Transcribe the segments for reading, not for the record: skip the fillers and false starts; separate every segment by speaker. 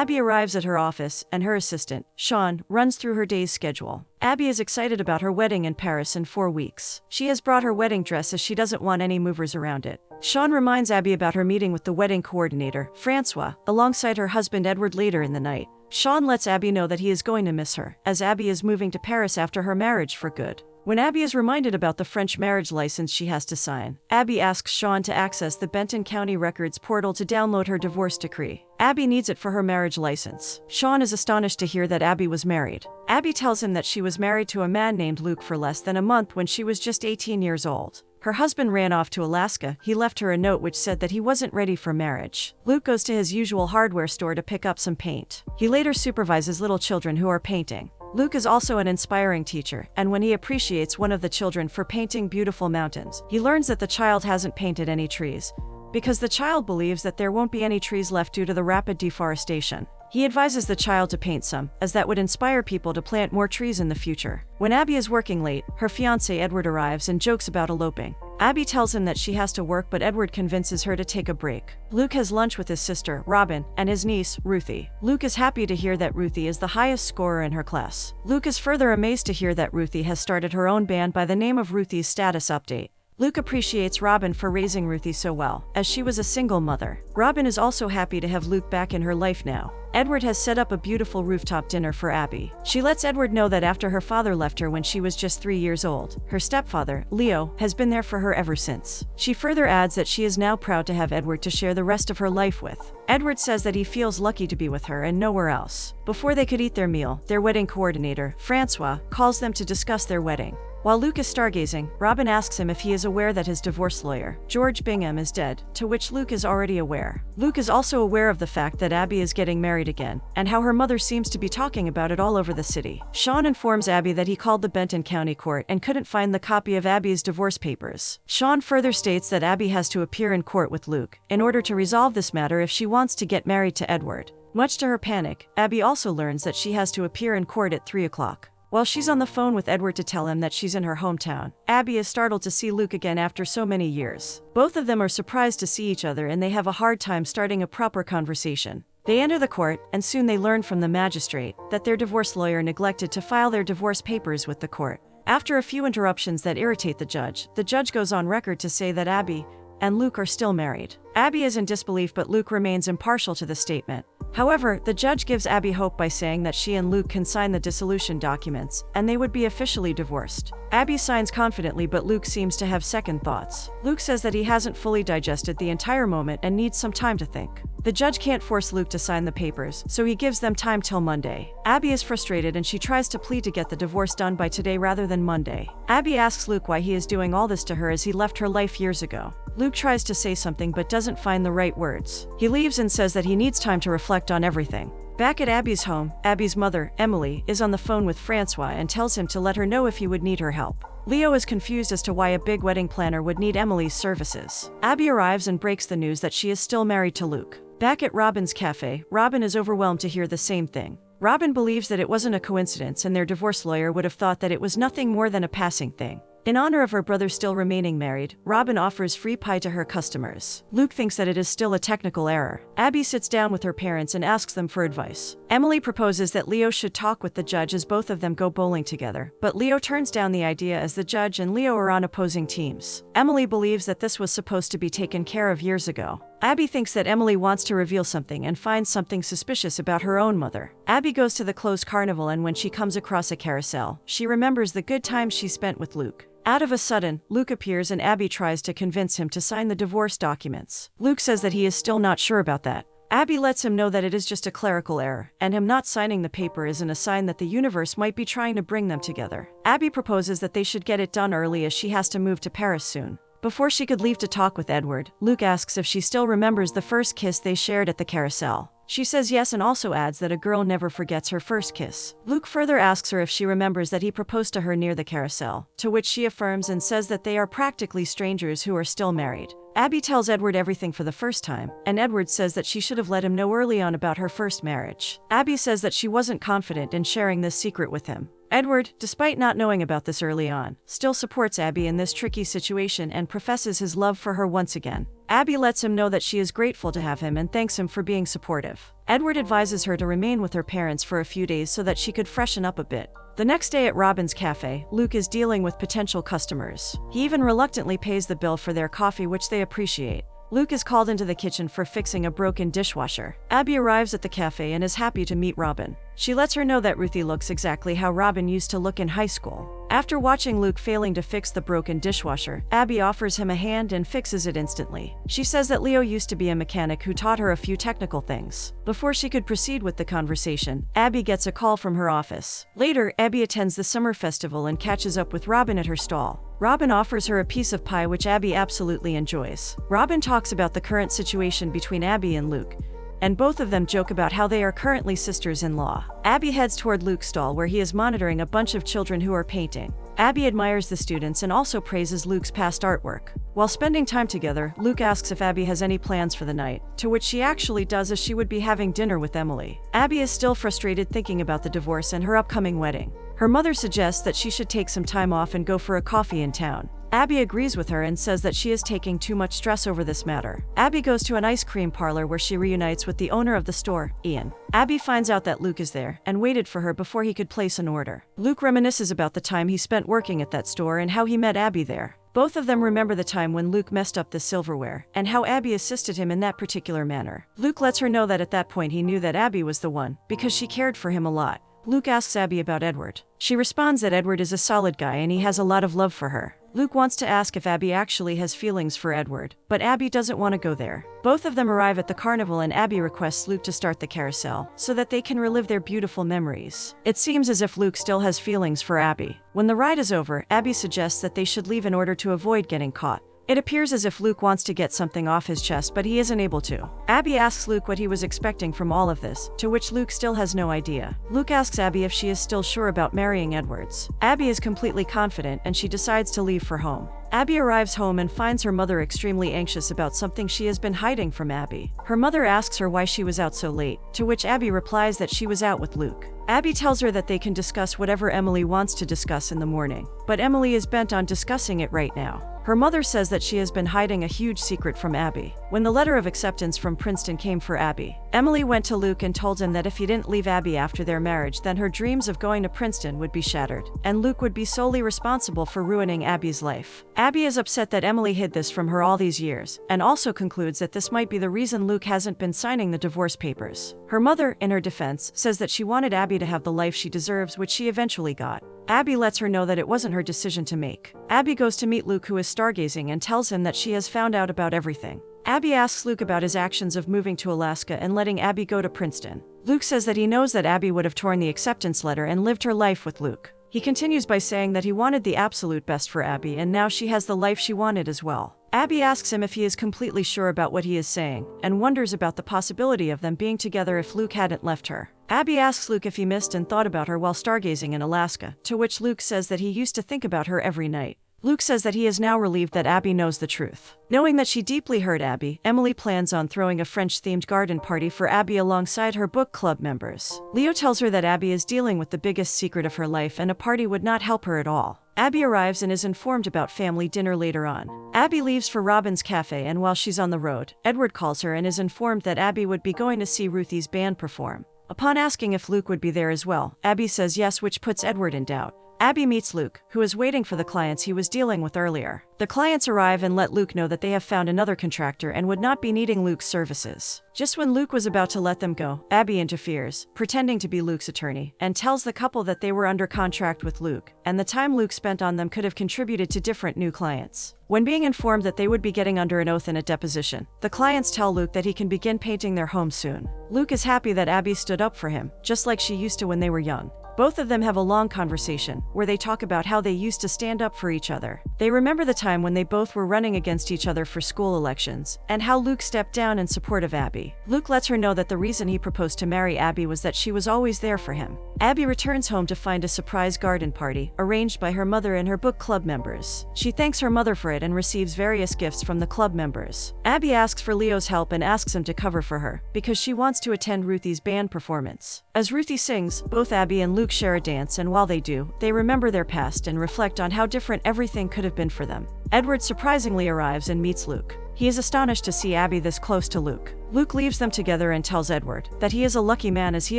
Speaker 1: Abby arrives at her office, and her assistant, Sean, runs through her day's schedule. Abby is excited about her wedding in Paris in 4 weeks. She has brought her wedding dress as she doesn't want any movers around it. Sean reminds Abby about her meeting with the wedding coordinator, Francois, alongside her husband Edward later in the night. Sean lets Abby know that he is going to miss her, as Abby is moving to Paris after her marriage for good. When Abby is reminded about the French marriage license she has to sign, Abby asks Sean to access the Benton County Records portal to download her divorce decree. Abby needs it for her marriage license. Sean is astonished to hear that Abby was married. Abby tells him that she was married to a man named Luke for less than a month when she was just 18 years old. Her husband ran off to Alaska. He left her a note which said that he wasn't ready for marriage. Luke goes to his usual hardware store to pick up some paint. He later supervises little children who are painting. Luke is also an inspiring teacher, and when he appreciates one of the children for painting beautiful mountains, he learns that the child hasn't painted any trees, because the child believes that there won't be any trees left due to the rapid deforestation. He advises the child to paint some, as that would inspire people to plant more trees in the future. When Abby is working late, her fiancé Edward arrives and jokes about eloping. Abby tells him that she has to work, but Edward convinces her to take a break. Luke has lunch with his sister, Robin, and his niece, Ruthie. Luke is happy to hear that Ruthie is the highest scorer in her class. Luke is further amazed to hear that Ruthie has started her own band by the name of Ruthie's Status Update. Luke appreciates Robin for raising Ruthie so well, as she was a single mother. Robin is also happy to have Luke back in her life now. Edward has set up a beautiful rooftop dinner for Abby. She lets Edward know that after her father left her when she was just 3 years old, her stepfather, Leo, has been there for her ever since. She further adds that she is now proud to have Edward to share the rest of her life with. Edward says that he feels lucky to be with her and nowhere else. Before they could eat their meal, their wedding coordinator, Francois, calls them to discuss their wedding. While Luke is stargazing, Robin asks him if he is aware that his divorce lawyer, George Bingham, is dead, to which Luke is already aware. Luke is also aware of the fact that Abby is getting married again, and how her mother seems to be talking about it all over the city. Sean informs Abby that he called the Benton County Court and couldn't find the copy of Abby's divorce papers. Sean further states that Abby has to appear in court with Luke in order to resolve this matter if she wants to get married to Edward. Much to her panic, Abby also learns that she has to appear in court at 3 o'clock. While she's on the phone with Edward to tell him that she's in her hometown, Abby is startled to see Luke again after so many years. Both of them are surprised to see each other and they have a hard time starting a proper conversation. They enter the court, and soon they learn from the magistrate that their divorce lawyer neglected to file their divorce papers with the court. After a few interruptions that irritate the judge goes on record to say that Abby and Luke are still married. Abby is in disbelief, but Luke remains impartial to the statement. However, the judge gives Abby hope by saying that she and Luke can sign the dissolution documents, and they would be officially divorced. Abby signs confidently, but Luke seems to have second thoughts. Luke says that he hasn't fully digested the entire moment and needs some time to think. The judge can't force Luke to sign the papers, so he gives them time till Monday. Abby is frustrated and she tries to plead to get the divorce done by today rather than Monday. Abby asks Luke why he is doing all this to her as he left her life years ago. Luke tries to say something but doesn't find the right words. He leaves and says that he needs time to reflect on everything. Back at Abby's home, Abby's mother, Emily, is on the phone with Francois and tells him to let her know if he would need her help. Leo is confused as to why a big wedding planner would need Emily's services. Abby arrives and breaks the news that she is still married to Luke. Back at Robin's cafe, Robin is overwhelmed to hear the same thing. Robin believes that it wasn't a coincidence and their divorce lawyer would have thought that it was nothing more than a passing thing. In honor of her brother still remaining married, Robin offers free pie to her customers. Luke thinks that it is still a technical error. Abby sits down with her parents and asks them for advice. Emily proposes that Leo should talk with the judge as both of them go bowling together, but Leo turns down the idea as the judge and Leo are on opposing teams. Emily believes that this was supposed to be taken care of years ago. Abby thinks that Emily wants to reveal something and finds something suspicious about her own mother. Abby goes to the closed carnival, and when she comes across a carousel, she remembers the good times she spent with Luke. Out of a sudden, Luke appears and Abby tries to convince him to sign the divorce documents. Luke says that he is still not sure about that. Abby lets him know that it is just a clerical error, and him not signing the paper isn't a sign that the universe might be trying to bring them together. Abby proposes that they should get it done early as she has to move to Paris soon. Before she could leave to talk with Edward, Luke asks if she still remembers the first kiss they shared at the carousel. She says yes and also adds that a girl never forgets her first kiss. Luke further asks her if she remembers that he proposed to her near the carousel, to which she affirms and says that they are practically strangers who are still married. Abby tells Edward everything for the first time, and Edward says that she should have let him know early on about her first marriage. Abby says that she wasn't confident in sharing this secret with him. Edward, despite not knowing about this early on, still supports Abby in this tricky situation and professes his love for her once again. Abby lets him know that she is grateful to have him and thanks him for being supportive. Edward advises her to remain with her parents for a few days so that she could freshen up a bit. The next day at Robin's cafe, Luke is dealing with potential customers. He even reluctantly pays the bill for their coffee, which they appreciate. Luke is called into the kitchen for fixing a broken dishwasher. Abby arrives at the cafe and is happy to meet Robin. She lets her know that Ruthie looks exactly how Robin used to look in high school. After watching Luke failing to fix the broken dishwasher, Abby offers him a hand and fixes it instantly. She says that Leo used to be a mechanic who taught her a few technical things. Before she could proceed with the conversation, Abby gets a call from her office. Later, Abby attends the summer festival and catches up with Robin at her stall. Robin offers her a piece of pie, which Abby absolutely enjoys. Robin talks about the current situation between Abby and Luke, and both of them joke about how they are currently sisters-in-law. Abby heads toward Luke's stall where he is monitoring a bunch of children who are painting. Abby admires the students and also praises Luke's past artwork. While spending time together, Luke asks if Abby has any plans for the night, to which she actually does, as she would be having dinner with Emily. Abby is still frustrated thinking about the divorce and her upcoming wedding. Her mother suggests that she should take some time off and go for a coffee in town. Abby agrees with her and says that she is taking too much stress over this matter. Abby goes to an ice cream parlor where she reunites with the owner of the store, Ian. Abby finds out that Luke is there and waited for her before he could place an order. Luke reminisces about the time he spent working at that store and how he met Abby there. Both of them remember the time when Luke messed up the silverware and how Abby assisted him in that particular manner. Luke lets her know that at that point he knew that Abby was the one because she cared for him a lot. Luke asks Abby about Edward. She responds that Edward is a solid guy and he has a lot of love for her. Luke wants to ask if Abby actually has feelings for Edward, but Abby doesn't want to go there. Both of them arrive at the carnival and Abby requests Luke to start the carousel so that they can relive their beautiful memories. It seems as if Luke still has feelings for Abby. When the ride is over, Abby suggests that they should leave in order to avoid getting caught. It appears as if Luke wants to get something off his chest, but he isn't able to. Abby asks Luke what he was expecting from all of this, to which Luke still has no idea. Luke asks Abby if she is still sure about marrying Edwards. Abby is completely confident and she decides to leave for home. Abby arrives home and finds her mother extremely anxious about something she has been hiding from Abby. Her mother asks her why she was out so late, to which Abby replies that she was out with Luke. Abby tells her that they can discuss whatever Emily wants to discuss in the morning, but Emily is bent on discussing it right now. Her mother says that she has been hiding a huge secret from Abby. When the letter of acceptance from Princeton came for Abby, Emily went to Luke and told him that if he didn't leave Abby after their marriage, then her dreams of going to Princeton would be shattered, and Luke would be solely responsible for ruining Abby's life. Abby is upset that Emily hid this from her all these years, and also concludes that this might be the reason Luke hasn't been signing the divorce papers. Her mother, in her defense, says that she wanted Abby to have the life she deserves, which she eventually got. Abby lets her know that it wasn't her decision to make. Abby goes to meet Luke, who is stargazing, and tells him that she has found out about everything. Abby asks Luke about his actions of moving to Alaska and letting Abby go to Princeton. Luke says that he knows that Abby would have torn the acceptance letter and lived her life with Luke. He continues by saying that he wanted the absolute best for Abby and now she has the life she wanted as well. Abby asks him if he is completely sure about what he is saying, and wonders about the possibility of them being together if Luke hadn't left her. Abby asks Luke if he missed and thought about her while stargazing in Alaska, to which Luke says that he used to think about her every night. Luke says that he is now relieved that Abby knows the truth. Knowing that she deeply hurt Abby, Emily plans on throwing a French-themed garden party for Abby alongside her book club members. Leo tells her that Abby is dealing with the biggest secret of her life and a party would not help her at all. Abby arrives and is informed about family dinner later on. Abby leaves for Robin's cafe, and while she's on the road, Edward calls her and is informed that Abby would be going to see Ruthie's band perform. Upon asking if Luke would be there as well, Abby says yes, which puts Edward in doubt. Abby meets Luke, who is waiting for the clients he was dealing with earlier. The clients arrive and let Luke know that they have found another contractor and would not be needing Luke's services. Just when Luke was about to let them go, Abby interferes, pretending to be Luke's attorney, and tells the couple that they were under contract with Luke, and the time Luke spent on them could have contributed to different new clients. When being informed that they would be getting under an oath in a deposition, the clients tell Luke that he can begin painting their home soon. Luke is happy that Abby stood up for him, just like she used to when they were young. Both of them have a long conversation, where they talk about how they used to stand up for each other. They remember the time when they both were running against each other for school elections, and how Luke stepped down in support of Abby. Luke lets her know that the reason he proposed to marry Abby was that she was always there for him. Abby returns home to find a surprise garden party, arranged by her mother and her book club members. She thanks her mother for it and receives various gifts from the club members. Abby asks for Leo's help and asks him to cover for her, because she wants to attend Ruthie's band performance. As Ruthie sings, both Abby and Luke share a dance, and while they do, they remember their past and reflect on how different everything could have been for them. Edward surprisingly arrives and meets Luke. He is astonished to see Abby this close to Luke. Luke leaves them together and tells Edward that he is a lucky man as he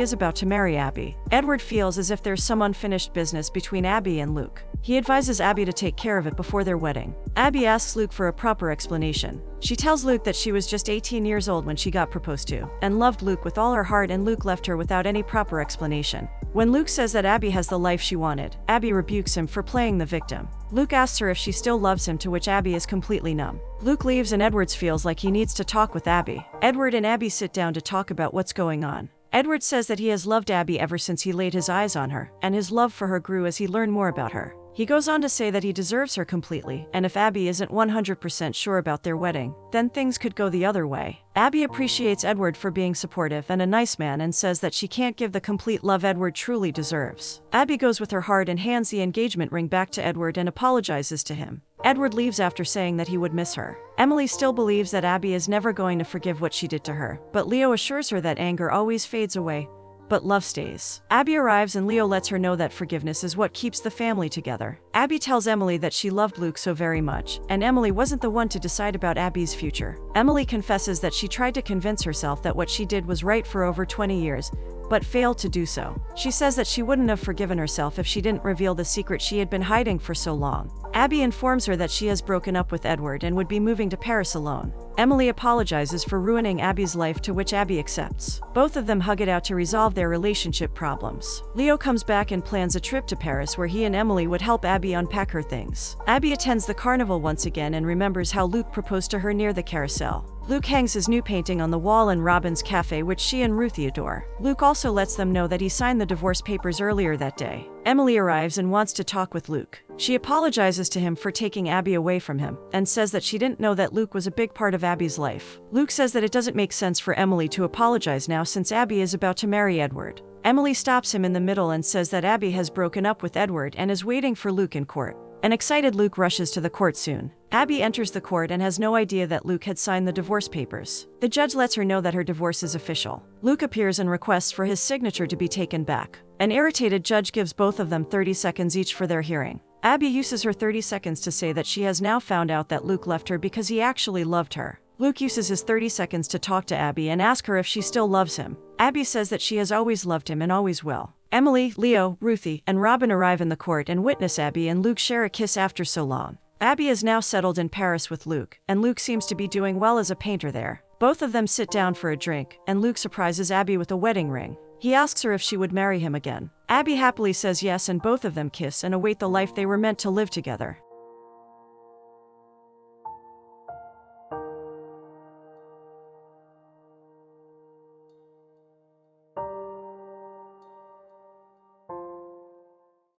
Speaker 1: is about to marry Abby. Edward feels as if there's some unfinished business between Abby and Luke. He advises Abby to take care of it before their wedding. Abby asks Luke for a proper explanation. She tells Luke that she was just 18 years old when she got proposed to, and loved Luke with all her heart, and Luke left her without any proper explanation. When Luke says that Abby has the life she wanted, Abby rebukes him for playing the victim. Luke asks her if she still loves him, to which Abby is completely numb. Luke leaves and Edward feels like he needs to talk with Abby. Edward and Abby sit down to talk about what's going on. Edward says that he has loved Abby ever since he laid his eyes on her, and his love for her grew as he learned more about her. He goes on to say that he deserves her completely, and if Abby isn't 100% sure about their wedding, then things could go the other way. Abby appreciates Edward for being supportive and a nice man, and says that she can't give the complete love Edward truly deserves. Abby goes with her heart and hands the engagement ring back to Edward and apologizes to him. Edward leaves after saying that he would miss her. Emily still believes that Abby is never going to forgive what she did to her, but Leo assures her that anger always fades away, but love stays. Abby arrives and Leo lets her know that forgiveness is what keeps the family together. Abby tells Emily that she loved Luke so very much, and Emily wasn't the one to decide about Abby's future. Emily confesses that she tried to convince herself that what she did was right for over 20 years, but failed to do so. She says that she wouldn't have forgiven herself if she didn't reveal the secret she had been hiding for so long. Abby informs her that she has broken up with Edward and would be moving to Paris alone. Emily apologizes for ruining Abby's life, to which Abby accepts. Both of them hug it out to resolve their relationship problems. Leo comes back and plans a trip to Paris where he and Emily would help Abby unpack her things. Abby attends the carnival once again and remembers how Luke proposed to her near the carousel. Luke hangs his new painting on the wall in Robin's cafe, which she and Ruthie adore. Luke also lets them know that he signed the divorce papers earlier that day. Emily arrives and wants to talk with Luke. She apologizes to him for taking Abby away from him, and says that she didn't know that Luke was a big part of Abby's life. Luke says that it doesn't make sense for Emily to apologize now since Abby is about to marry Edward. Emily stops him in the middle and says that Abby has broken up with Edward and is waiting for Luke in court. An excited Luke rushes to the court soon. Abby enters the court and has no idea that Luke had signed the divorce papers. The judge lets her know that her divorce is official. Luke appears and requests for his signature to be taken back. An irritated judge gives both of them 30 seconds each for their hearing. Abby uses her 30 seconds to say that she has now found out that Luke left her because he actually loved her. Luke uses his 30 seconds to talk to Abby and ask her if she still loves him. Abby says that she has always loved him and always will. Emily, Leo, Ruthie, and Robin arrive in the court and witness Abby and Luke share a kiss after so long. Abby is now settled in Paris with Luke, and Luke seems to be doing well as a painter there. Both of them sit down for a drink, and Luke surprises Abby with a wedding ring. He asks her if she would marry him again. Abby happily says yes, and both of them kiss and await the life they were meant to live together.